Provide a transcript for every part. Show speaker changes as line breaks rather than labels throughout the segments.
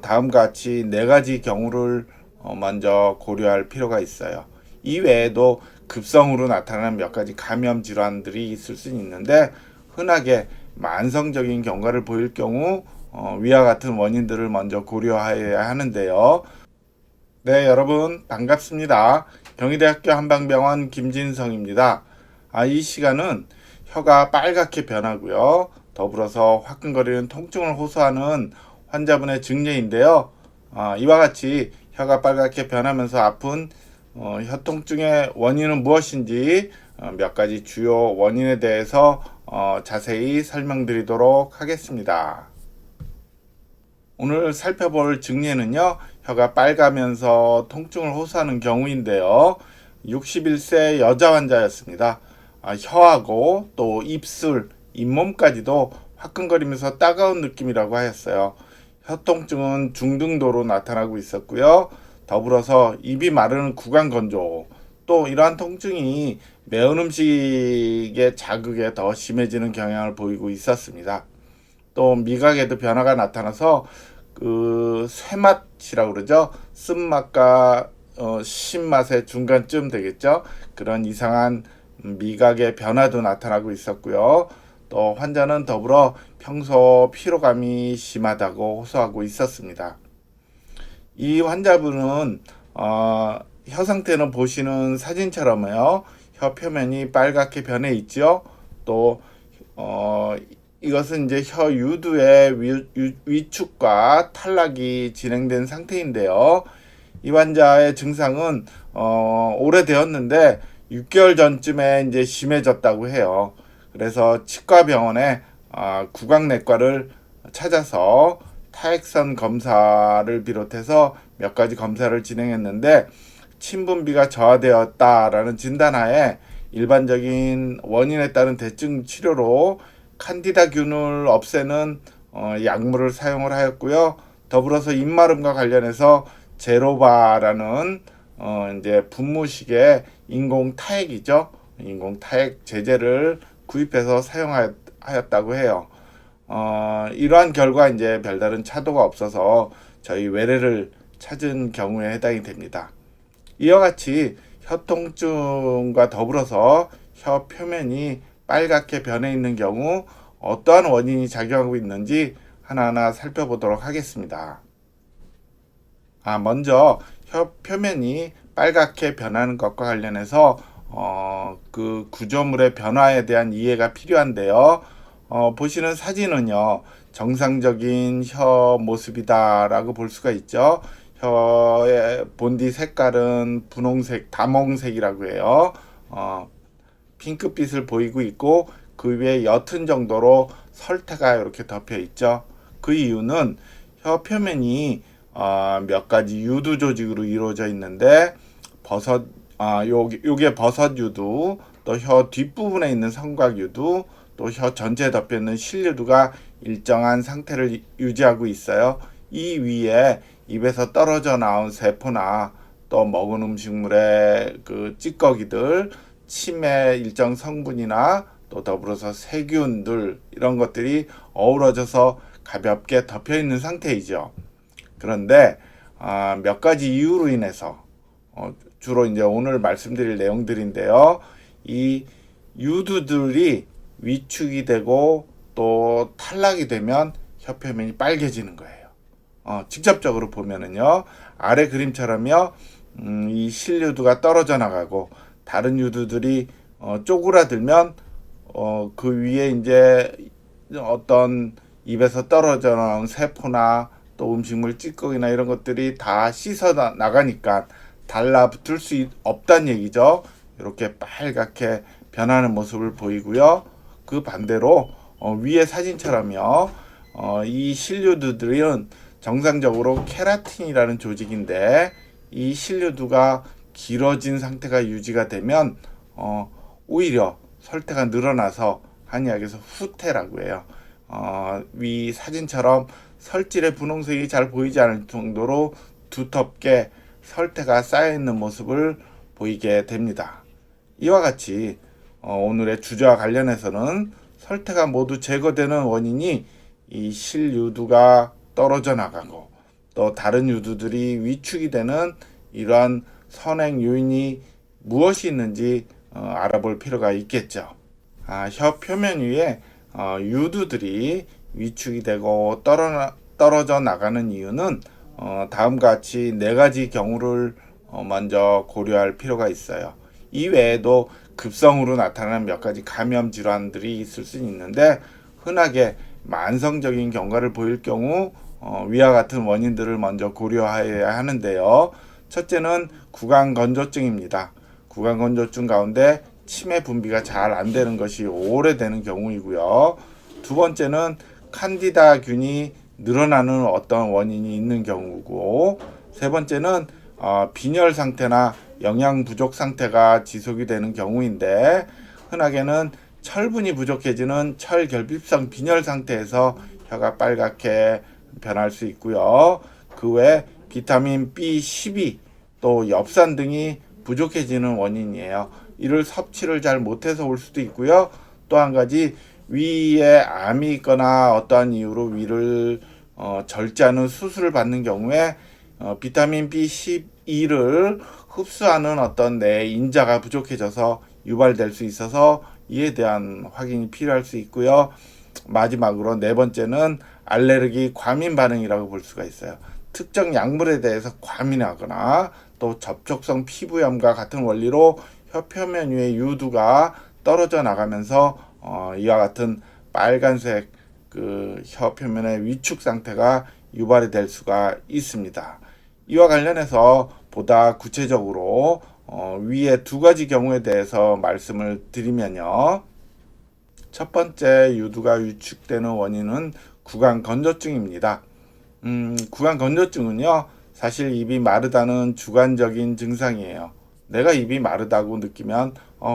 다음과 같이 네 가지 경우를 먼저 고려할 필요가 있어요. 이 외에도 급성으로 나타나는 몇 가지 감염 질환들이 있을 수 있는데, 흔하게 만성적인 경과를 보일 경우 위와 같은 원인들을 먼저 고려해야 하는데요. 네, 여러분 반갑습니다. 경희대학교 한방병원 김진성입니다. 이 시간은 혀가 빨갛게 변하고요. 더불어서 화끈거리는 통증을 호소하는 환자분의 증례인데요. 이와 같이 혀가 빨갛게 변하면서 아픈 혀 통증의 원인은 무엇인지 몇 가지 주요 원인에 대해서 자세히 설명드리도록 하겠습니다. 오늘 살펴볼 증례는요, 혀가 빨가면서 통증을 호소하는 경우인데요. 61세 여자 환자였습니다. 혀하고 또 입술, 잇몸까지도 화끈거리면서 따가운 느낌이라고 하였어요. 혀 통증은 중등도로 나타나고 있었고요. 더불어서 입이 마르는 구강 건조, 또 이러한 통증이 매운 음식의 자극에 더 심해지는 경향을 보이고 있었습니다. 또 미각에도 변화가 나타나서 그 쇠맛이라고 그러죠. 쓴맛과 신맛의 중간쯤 되겠죠. 그런 이상한 미각의 변화도 나타나고 있었고요. 또 환자는 더불어 평소 피로감이 심하다고 호소하고 있었습니다. 이 환자분은 혀 상태는 보시는 사진처럼요. 혀 표면이 빨갛게 변해 있죠. 또 이것은 이제 혀 유두의 위축과 탈락이 진행된 상태인데요. 이 환자의 증상은 오래되었는데 6개월 전쯤에 이제 심해졌다고 해요. 그래서 치과 병원에 구강내과를 찾아서 타액선 검사를 비롯해서 몇 가지 검사를 진행했는데, 침분비가 저하되었다라는 진단하에 일반적인 원인에 따른 대증 치료로 칸디다균을 없애는 약물을 사용을 하였고요. 더불어서 입마름과 관련해서 제로바라는 이제 분무식의 인공 타액이죠. 인공 타액 제제를 구입해서 사용하였다고 해요. 이러한 결과 이제 별다른 차도가 없어서 저희 외래를 찾은 경우에 해당이 됩니다. 이와 같이 혀 통증과 더불어서 혀 표면이 빨갛게 변해 있는 경우 어떠한 원인이 작용하고 있는지 하나하나 살펴보도록 하겠습니다. 먼저 혀 표면이 빨갛게 변하는 것과 관련해서 그 구조물의 변화에 대한 이해가 필요한데요. 보시는 사진은요, 정상적인 혀 모습이다라고 볼 수가 있죠. 혀의 본디 색깔은 분홍색, 다몽색이라고 해요. 핑크빛을 보이고 있고, 그 위에 옅은 정도로 설태가 이렇게 덮여 있죠. 그 이유는 혀 표면이 몇 가지 유두 조직으로 이루어져 있는데, 요게 버섯 유두, 또 혀 뒷부분에 있는 성곽 유두, 또 혀 전체에 덮여 있는 실유두가 일정한 상태를 유지하고 있어요. 이 위에 입에서 떨어져 나온 세포나 또 먹은 음식물의 그 찌꺼기들, 침의 일정 성분이나 또 더불어서 세균들, 이런 것들이 어우러져서 가볍게 덮여 있는 상태이죠. 그런데 몇 가지 이유로 인해서 주로 이제 오늘 말씀드릴 내용들인데요. 이 유두들이 위축이 되고 또 탈락이 되면 혀 표면이 빨개지는 거예요. 직접적으로 보면은요, 아래 그림처럼요, 이 실유두가 떨어져 나가고 다른 유두들이 쪼그라들면 그 위에 이제 어떤 입에서 떨어져 나온 세포나 또 음식물 찌꺼기나 이런 것들이 다 씻어 나가니까 달라붙을 수 없다는 얘기죠. 이렇게 빨갛게 변하는 모습을 보이고요. 그 반대로 위의 사진처럼요, 이 실유두들은 정상적으로 케라틴이라는 조직인데, 이 실유두가 길어진 상태가 유지가 되면 오히려 설태가 늘어나서 한의학에서 후태라고 해요. 위 사진처럼 설질의 분홍색이 잘 보이지 않을 정도로 두텁게 설태가 쌓여있는 모습을 보이게 됩니다. 이와 같이 오늘의 주제와 관련해서는 설태가 모두 제거되는 원인이 이 실유두가 떨어져 나가고 또 다른 유두들이 위축이 되는 이러한 선행 요인이 무엇이 있는지 알아볼 필요가 있겠죠. 혀 표면 위에 유두들이 위축이 되고 떨어져 나가는 이유는 다음과 같이 네 가지 경우를 먼저 고려할 필요가 있어요. 이 외에도 급성으로 나타나는 몇 가지 감염 질환들이 있을 수 있는데, 흔하게 만성적인 경과를 보일 경우 위와 같은 원인들을 먼저 고려해야 하는데요. 첫째는 구강건조증입니다. 구강건조증 가운데 치매 분비가 잘 안 되는 것이 오래되는 경우이고요. 두 번째는 칸디다균이 늘어나는 어떤 원인이 있는 경우고, 세 번째는 빈혈 상태나 영양 부족 상태가 지속이 되는 경우인데, 흔하게는 철분이 부족해지는 철결핍성 빈혈 상태에서 혀가 빨갛게 변할 수 있고요. 그 외 비타민 B12 또 엽산 등이 부족해지는 원인이에요. 이를 섭취를 잘 못해서 올 수도 있고요. 또 한 가지 위에 암이 있거나 어떠한 이유로 위를 절제하는 수술을 받는 경우에 비타민 B12를 흡수하는 어떤 내 인자가 부족해져서 유발될 수 있어서 이에 대한 확인이 필요할 수 있고요. 마지막으로 네 번째는 알레르기 과민 반응이라고 볼 수가 있어요. 특정 약물에 대해서 과민하거나 또 접촉성 피부염과 같은 원리로 혀 표면 위의 유두가 떨어져 나가면서 이와 같은 빨간색 그 혀 표면의 위축 상태가 유발이 될 수가 있습니다. 이와 관련해서 보다 구체적으로 위에 두 가지 경우에 대해서 말씀을 드리면요. 첫 번째 유두가 위축되는 원인은 구강건조증입니다. 구강건조증은요, 사실 입이 마르다는 주관적인 증상이에요. 내가 입이 마르다고 느끼면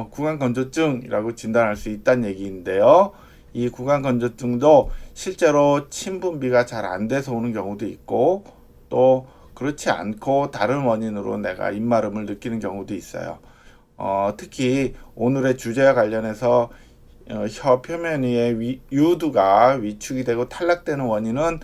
구강건조증이라고 진단할 수 있다는 얘기인데요. 이 구강건조증도 실제로 침 분비가 잘 안 돼서 오는 경우도 있고, 또 그렇지 않고 다른 원인으로 내가 입마름을 느끼는 경우도 있어요. 특히 오늘의 주제와 관련해서 혀 표면 위에 유두가 위축이 되고 탈락되는 원인은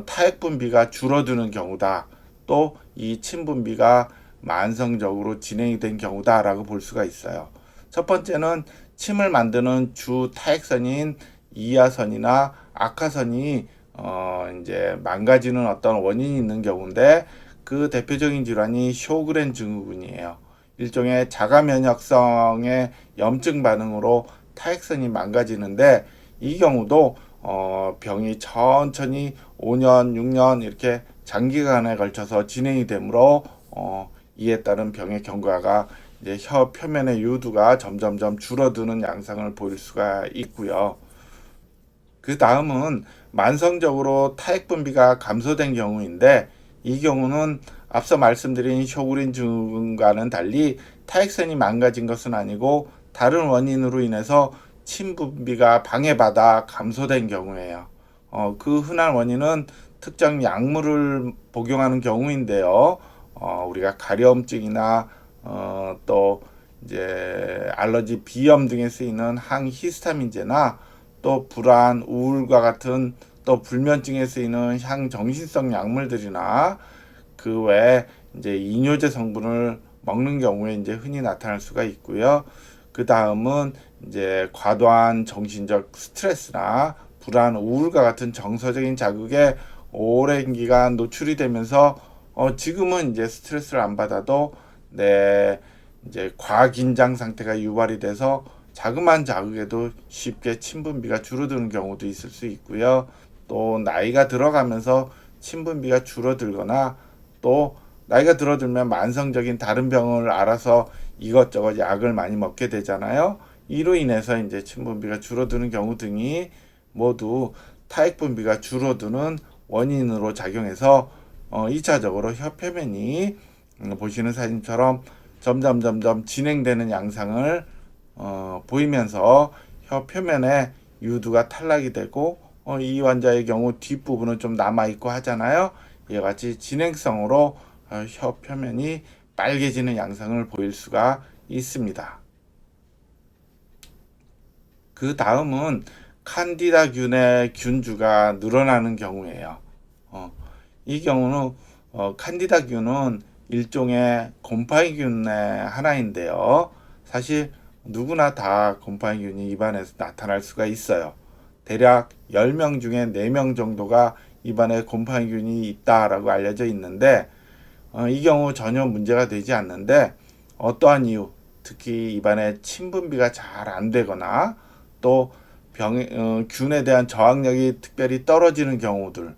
타액 분비가 줄어드는 경우다. 또 이 침 분비가 만성적으로 진행이 된 경우다라고 볼 수가 있어요. 첫 번째는 침을 만드는 주 타액선인 이하선이나 악하선이 이제 망가지는 어떤 원인이 있는 경우인데, 그 대표적인 질환이 쇼그렌 증후군이에요. 일종의 자가 면역성의 염증 반응으로 타액선이 망가지는데, 이 경우도 병이 천천히 5년, 6년 이렇게 장기간에 걸쳐서 진행이 되므로 이에 따른 병의 경과가 이제 혀 표면의 유두가 점점점 줄어드는 양상을 보일 수가 있고요. 그 다음은 만성적으로 타액 분비가 감소된 경우인데, 이 경우는 앞서 말씀드린 쇼그린 증후군과는 달리 타액선이 망가진 것은 아니고 다른 원인으로 인해서 침 분비가 방해받아 감소된 경우예요. 그 흔한 원인은 특정 약물을 복용하는 경우인데요. 우리가 가려움증이나 또 이제 알러지 비염 등에 쓰이는 항히스타민제나 또 불안, 우울과 같은 또 불면증에 쓰이는 향정신성 약물들이나 그 외에 이제 이뇨제 성분을 먹는 경우에 이제 흔히 나타날 수가 있고요. 그 다음은 이제 과도한 정신적 스트레스나 불안, 우울과 같은 정서적인 자극에 오랜 기간 노출이 되면서 지금은 이제 스트레스를 안 받아도 내 이제 과긴장 상태가 유발이 돼서 자그마한 자극에도 쉽게 침 분비가 줄어드는 경우도 있을 수 있고요. 또 나이가 들어가면서 침 분비가 줄어들거나 또 나이가 들어들면 만성적인 다른 병을 알아서 이것저것 약을 많이 먹게 되잖아요. 이로 인해서 이제 침 분비가 줄어드는 경우 등이 모두 타액 분비가 줄어드는 원인으로 작용해서 2차적으로 혀 표면이 보시는 사진처럼 점점 진행되는 양상을 보이면서 혀 표면에 유두가 탈락이 되고 이 환자의 경우 뒷부분은 좀 남아있고 하잖아요. 이와 같이 진행성으로 혀 표면이 빨개지는 양상을 보일 수가 있습니다. 그 다음은 칸디다균의 균주가 늘어나는 경우예요. 이 경우는 칸디다균은 일종의 곰팡이균의 하나인데요. 사실 누구나 다 곰팡이균이 입안에서 나타날 수가 있어요. 대략 10명 중에 4명 정도가 입안에 곰팡이균이 있다라고 알려져 있는데 이 경우 전혀 문제가 되지 않는데 어떠한 이유, 특히 입안에 침분비가 잘 안 되거나 또 균에 대한 저항력이 특별히 떨어지는 경우들,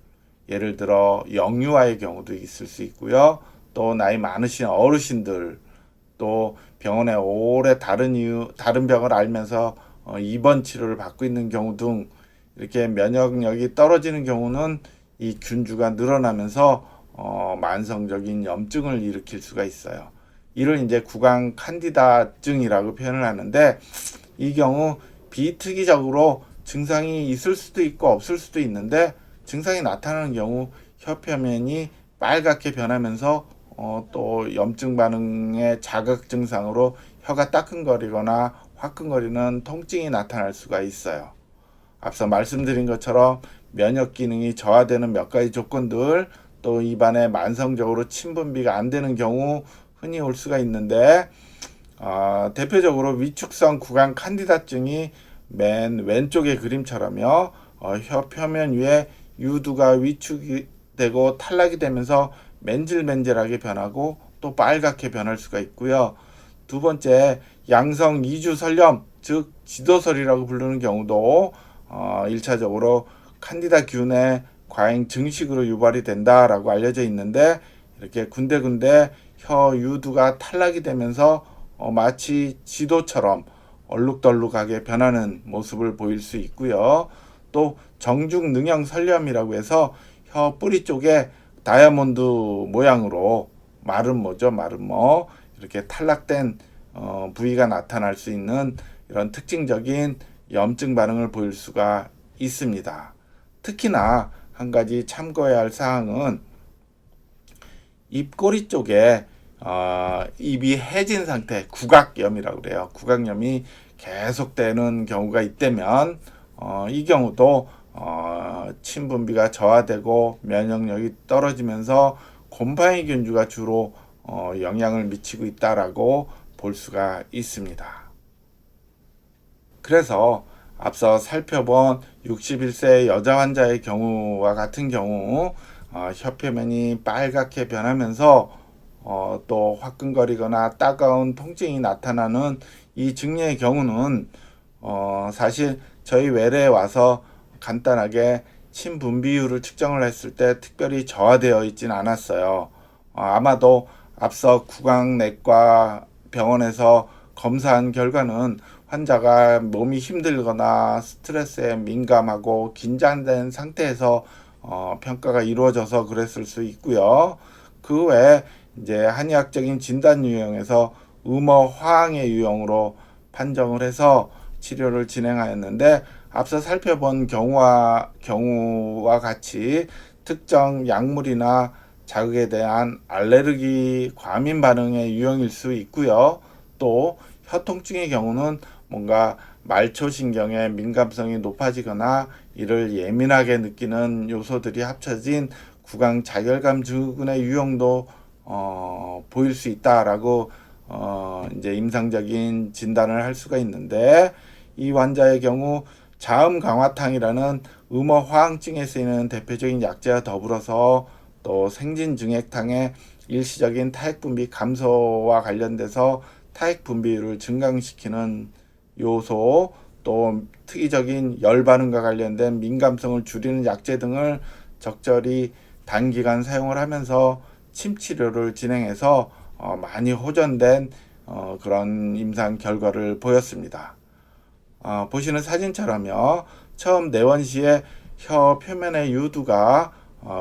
예를 들어 영유아의 경우도 있을 수 있고요. 또 나이 많으신 어르신들, 또 병원에 오래 다른 병을 앓면서 입원 치료를 받고 있는 경우 등 이렇게 면역력이 떨어지는 경우는 이 균주가 늘어나면서 만성적인 염증을 일으킬 수가 있어요. 이를 이제 구강 칸디다증이라고 표현을 하는데 이 경우 비특이적으로 증상이 있을 수도 있고 없을 수도 있는데 증상이 나타나는 경우 혀 표면이 빨갛게 변하면서 또 염증 반응의 자극 증상으로 혀가 따끔거리거나 화끈거리는 통증이 나타날 수가 있어요. 앞서 말씀드린 것처럼 면역 기능이 저하되는 몇 가지 조건들, 또 입안에 만성적으로 침분비가 안 되는 경우 흔히 올 수가 있는데 대표적으로 위축성 구강 칸디다증이 맨 왼쪽의 그림처럼요. 혀 표면 위에 유두가 위축이 되고 탈락이 되면서 맨질맨질하게 변하고 또 빨갛게 변할 수가 있고요. 두 번째, 양성 이주설염, 즉 지도설이라고 부르는 경우도 1차적으로 칸디다균의 과잉 증식으로 유발이 된다라고 알려져 있는데 이렇게 군데군데 혀 유두가 탈락이 되면서 마치 지도처럼 얼룩덜룩하게 변하는 모습을 보일 수 있고요. 또 정중 능형 설염이라고 해서 혀 뿌리 쪽에 다이아몬드 모양으로 마른 뭐 이렇게 탈락된 부위가 나타날 수 있는 이런 특징적인 염증 반응을 보일 수가 있습니다. 특히나 한 가지 참고해야 할 사항은 입꼬리 쪽에 입이 해진 상태, 구각염이라고 그래요. 구각염이 계속되는 경우가 있다면 이 경우도 침분비가 저하되고 면역력이 떨어지면서 곰팡이 균주가 주로 영향을 미치고 있다라고 볼 수가 있습니다. 그래서 앞서 살펴본 61세 여자 환자의 경우와 같은 경우 혀 표면이 빨갛게 변하면서 또 화끈거리거나 따가운 통증이 나타나는 이 증례의 경우는 사실 저희 외래에 와서 간단하게 침 분비율을 측정을 했을 때 특별히 저하되어 있지는 않았어요. 아마도 앞서 구강내과 병원에서 검사한 결과는 환자가 몸이 힘들거나 스트레스에 민감하고 긴장된 상태에서 평가가 이루어져서 그랬을 수 있고요. 그 외에 이제 한의학적인 진단 유형에서 음어 화항의 유형으로 판정을 해서 치료를 진행하였는데 앞서 살펴본 경우와 같이 특정 약물이나 자극에 대한 알레르기 과민 반응의 유형일 수 있고요. 또 혀통증의 경우는 뭔가 말초신경의 민감성이 높아지거나 이를 예민하게 느끼는 요소들이 합쳐진 구강 자결감 증후군의 유형도 보일 수 있다라고 이제 임상적인 진단을 할 수가 있는데 이 환자의 경우 자음 강화탕이라는 음어 화항증에 쓰이는 대표적인 약재와 더불어서 또 생진증액탕의 일시적인 타액 분비 감소와 관련돼서 타액 분비율을 증강시키는 요소, 또 특이적인 열 반응과 관련된 민감성을 줄이는 약재 등을 적절히 단기간 사용을 하면서 침 치료를 진행해서 많이 호전된 그런 임상 결과를 보였습니다. 보시는 사진처럼요. 처음 내원 시에 혀 표면의 유두가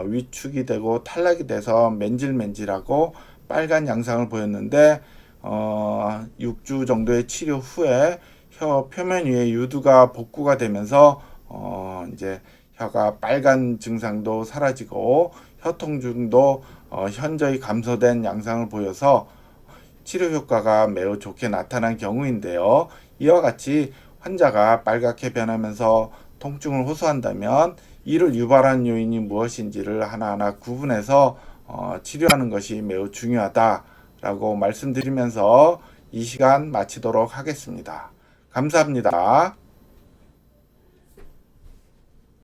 위축이 되고 탈락이 돼서 맨질맨질하고 빨간 양상을 보였는데 6주 정도의 치료 후에 혀 표면 위에 유두가 복구가 되면서 이제 혀가 빨간 증상도 사라지고 혀통증도 현저히 감소된 양상을 보여서 치료 효과가 매우 좋게 나타난 경우인데요. 이와 같이 환자가 빨갛게 변하면서 통증을 호소한다면 이를 유발한 요인이 무엇인지를 하나하나 구분해서 치료하는 것이 매우 중요하다라고 말씀드리면서 이 시간 마치도록 하겠습니다. 감사합니다.